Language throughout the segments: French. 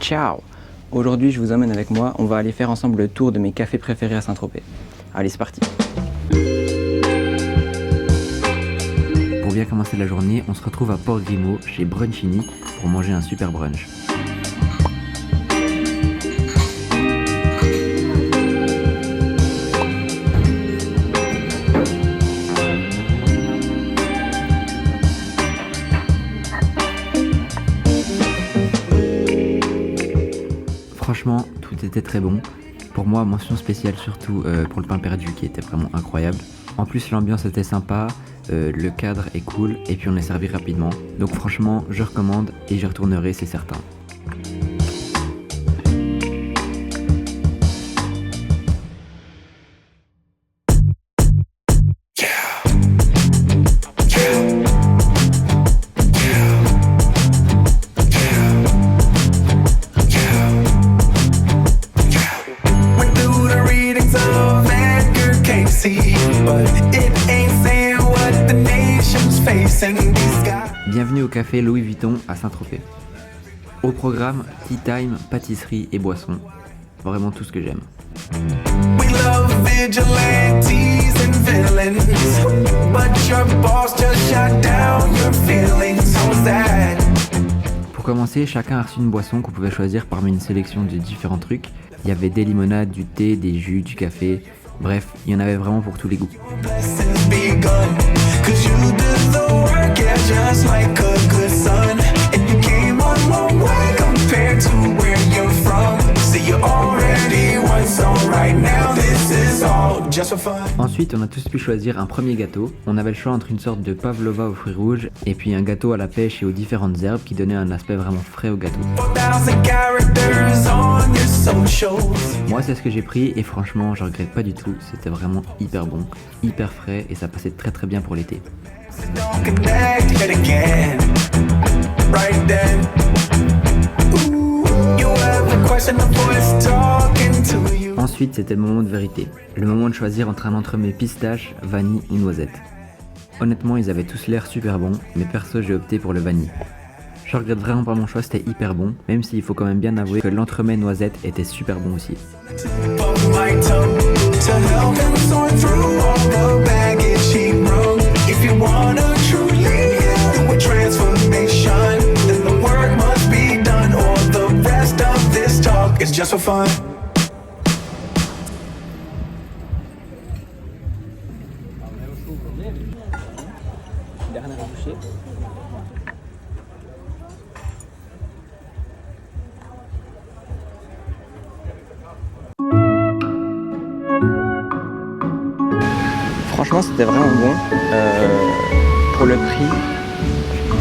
Ciao! Aujourd'hui, je vous emmène avec moi, on va aller faire ensemble le tour de mes cafés préférés à Saint-Tropez. Allez, c'est parti! Pour bien commencer la journée, on se retrouve à Port Grimaud, chez Brunchini, pour manger un super brunch. Franchement, tout était très bon. Pour moi, mention spéciale surtout pour le pain perdu qui était vraiment incroyable. En plus, l'ambiance était sympa, le cadre est cool et puis on est servi rapidement. Donc franchement, je recommande et j'y retournerai, c'est certain. Bienvenue au café Louis Vuitton à Saint-Tropez. Au programme, tea time, pâtisserie et boissons. Vraiment tout ce que j'aime. Pour commencer, chacun a reçu une boisson qu'on pouvait choisir parmi une sélection de différents trucs. Il y avait des limonades, du thé, des jus, du café. Bref, il y en avait vraiment pour tous les goûts. Ensuite, on a tous pu choisir un premier gâteau. On avait le choix entre une sorte de pavlova aux fruits rouges et puis un gâteau à la pêche et aux différentes herbes qui donnait un aspect vraiment frais au gâteau. Moi, c'est ce que j'ai pris et franchement, je regrette pas du tout. C'était vraiment hyper bon, hyper frais et ça passait très très bien pour l'été. Ensuite, c'était le moment de vérité. Le moment de choisir entre un entremets pistache, vanille ou noisette. Honnêtement, ils avaient tous l'air super bons, mais perso, j'ai opté pour le vanille. Je regrette vraiment pas mon choix, c'était hyper bon, même s'il faut quand même bien avouer que l'entremets noisette était super bon aussi. Dernière bouchée. Franchement, c'était vraiment bon. Pour le prix,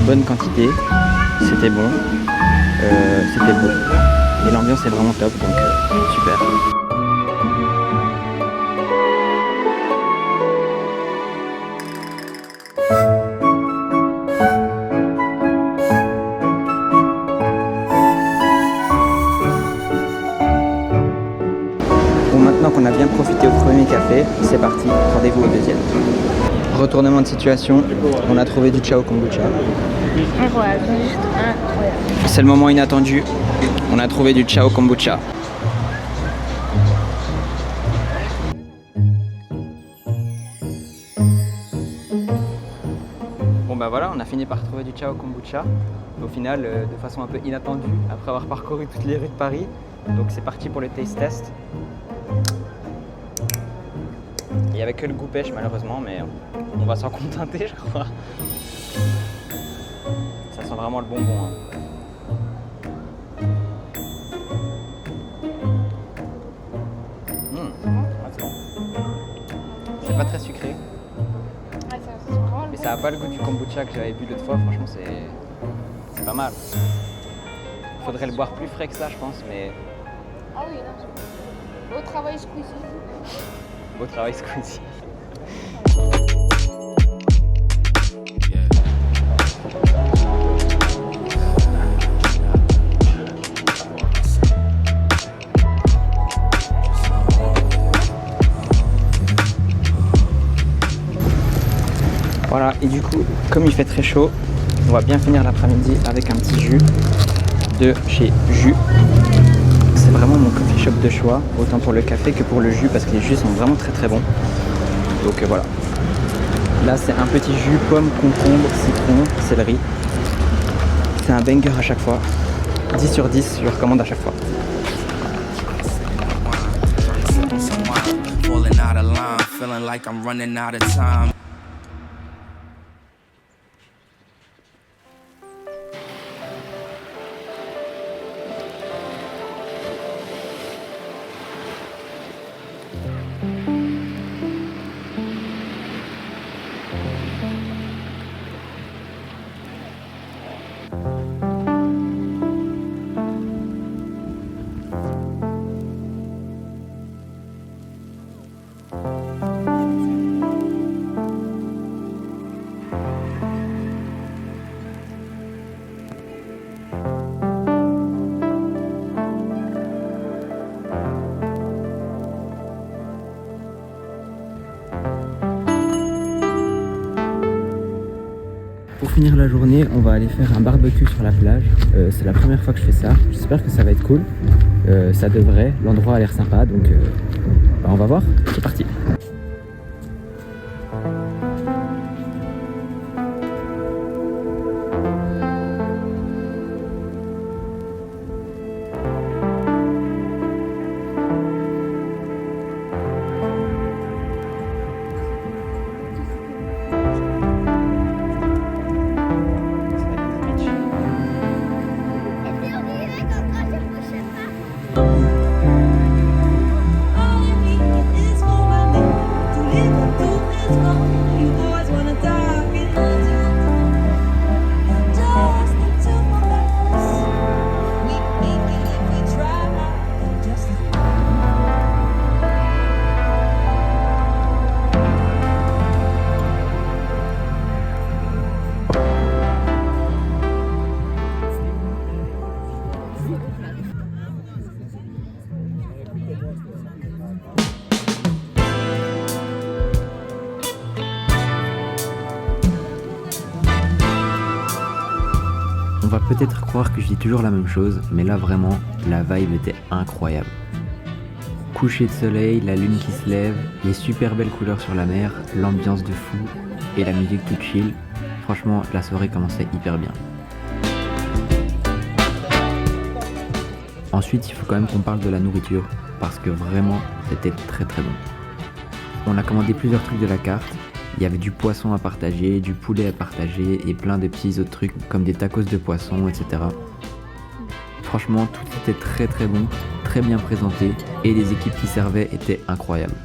bonne quantité, c'était bon, c'était beau. Et l'ambiance est vraiment top, donc super. Bon, maintenant qu'on a bien profité au premier café, c'est parti, rendez-vous au deuxième. Retournement de situation, on a trouvé du Ciao Kombucha. Incroyable, juste incroyable. C'est le moment inattendu, on a trouvé du Ciao Kombucha. Bon bah voilà, on a fini par trouver du Ciao Kombucha. Au final, de façon un peu inattendue, après avoir parcouru toutes les rues de Paris. Donc c'est parti pour le taste test. Il n'y avait que le goût pêche malheureusement, mais on va s'en contenter, je crois. Ça sent vraiment le bonbon. Hein. C'est pas très sucré. Ouais, ça sent vraiment Mais ça n'a pas le goût du kombucha que j'avais bu l'autre fois, franchement c'est pas mal. Faudrait le boire plus frais que ça je pense, mais... Ah oui, non, c'est bon. Au travail Squeezie. Beau travail Squeezie. Voilà, et du coup, comme il fait très chaud, on va bien finir l'après-midi avec un petit jus. de chez Jus. C'est vraiment mon coffee shop de choix, autant pour le café que pour le jus, parce que les jus sont vraiment très très bons. Donc voilà. Là c'est un petit jus pomme, concombre, citron, céleri. C'est un banger à chaque fois. 10 sur 10, je recommande à chaque fois. Pour finir la journée, on va aller faire un barbecue sur la plage. C'est la première fois que je fais ça. J'espère que ça va être cool. Ça devrait. L'endroit a l'air sympa, donc on va voir. C'est parti. On va peut-être croire que je dis toujours la même chose, mais là vraiment, la vibe était incroyable. Coucher de soleil, la lune qui se lève, les super belles couleurs sur la mer, l'ambiance de fou et la musique toute chill. Franchement, la soirée commençait hyper bien. Ensuite, il faut quand même qu'on parle de la nourriture, parce que vraiment, c'était très très bon. On a commandé plusieurs trucs de la carte. Il y avait du poisson à partager, du poulet à partager et plein de petits autres trucs comme des tacos de poisson, etc. Franchement, tout était très très bon, très bien présenté et les équipes qui servaient étaient incroyables.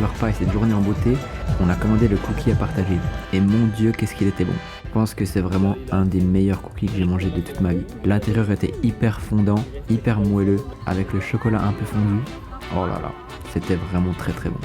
Leur repas et cette journée en beauté, on a commandé le cookie à partager. Et mon Dieu, qu'est-ce qu'il était bon. Je pense que c'est vraiment un des meilleurs cookies que j'ai mangé de toute ma vie. L'intérieur était hyper fondant, hyper moelleux, avec le chocolat un peu fondu. Oh là là, c'était vraiment très très bon.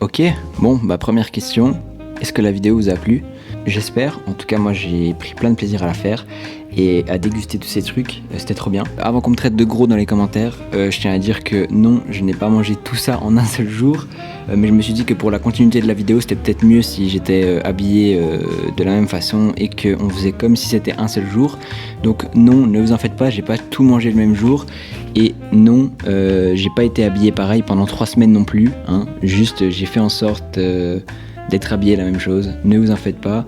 Ok, bon, première question, est-ce que la vidéo vous a plu? J'espère, en tout cas moi j'ai pris plein de plaisir à la faire et à déguster tous ces trucs, c'était trop bien. Avant qu'on me traite de gros dans les commentaires, je tiens à dire que non, je n'ai pas mangé tout ça en un seul jour, mais je me suis dit que pour la continuité de la vidéo c'était peut-être mieux si j'étais habillé de la même façon et qu'on faisait comme si c'était un seul jour. Donc non, ne vous en faites pas, j'ai pas tout mangé le même jour. Et non, j'ai pas été habillé pareil pendant 3 semaines non plus, hein. Juste j'ai fait en sorte d'être habillé la même chose, ne vous en faites pas,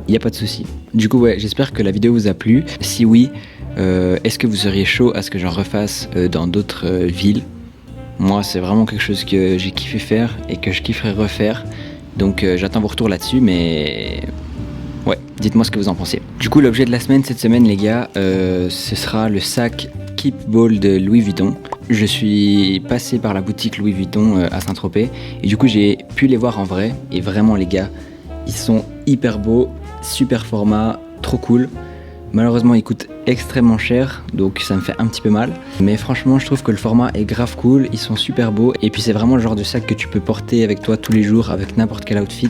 y a pas de souci. Du coup ouais, j'espère que la vidéo vous a plu. Si oui, Est-ce que vous seriez chaud à ce que j'en refasse dans d'autres villes? Moi, c'est vraiment quelque chose que j'ai kiffé faire et que je kifferais refaire. Donc j'attends vos retours là-dessus, mais ouais, dites-moi ce que vous en pensez. Du coup, l'objet de la semaine, cette semaine, les gars, ce sera le sac Keep Ball de Louis Vuitton. Je suis passé par la boutique Louis Vuitton à Saint-Tropez et du coup, j'ai pu les voir en vrai. Et vraiment, les gars, ils sont hyper beaux, super format, trop cool. Malheureusement, ils coûtent extrêmement cher, donc ça me fait un petit peu mal. Mais franchement, je trouve que le format est grave cool, ils sont super beaux. Et puis c'est vraiment le genre de sac que tu peux porter avec toi tous les jours, avec n'importe quel outfit.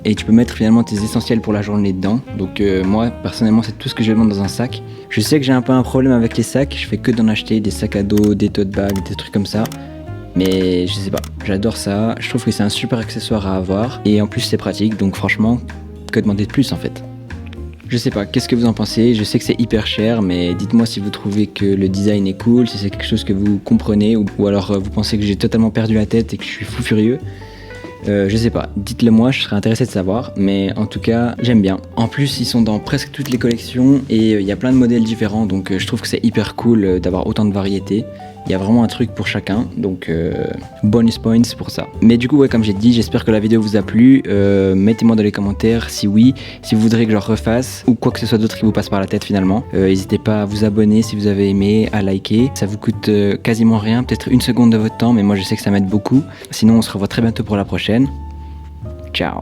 Et tu peux mettre finalement tes essentiels pour la journée dedans. Donc moi, personnellement, c'est tout ce que je demande dans un sac. Je sais que j'ai un peu un problème avec les sacs, je fais que d'en acheter des sacs à dos, des tote bags, des trucs comme ça. Mais je sais pas, j'adore ça, je trouve que c'est un super accessoire à avoir. Et en plus c'est pratique, donc franchement, que demander de plus en fait? Je sais pas, qu'est-ce que vous en pensez? Je sais que c'est hyper cher, mais dites-moi si vous trouvez que le design est cool, si c'est quelque chose que vous comprenez, ou alors vous pensez que j'ai totalement perdu la tête et que je suis fou furieux. Je sais pas, dites-le moi, je serais intéressé de savoir, mais en tout cas, j'aime bien. En plus, ils sont dans presque toutes les collections et il y a plein de modèles différents, donc je trouve que c'est hyper cool d'avoir autant de variétés. Il y a vraiment un truc pour chacun, donc bonus points pour ça. Mais du coup, ouais, comme j'ai dit, j'espère que la vidéo vous a plu. Mettez-moi dans les commentaires si oui, si vous voudrez que je refasse ou quoi que ce soit d'autre qui vous passe par la tête finalement. N'hésitez pas à vous abonner si vous avez aimé, à liker. Ça vous coûte quasiment rien, peut-être une seconde de votre temps, mais moi je sais que ça m'aide beaucoup. Sinon, on se revoit très bientôt pour la prochaine. Ciao.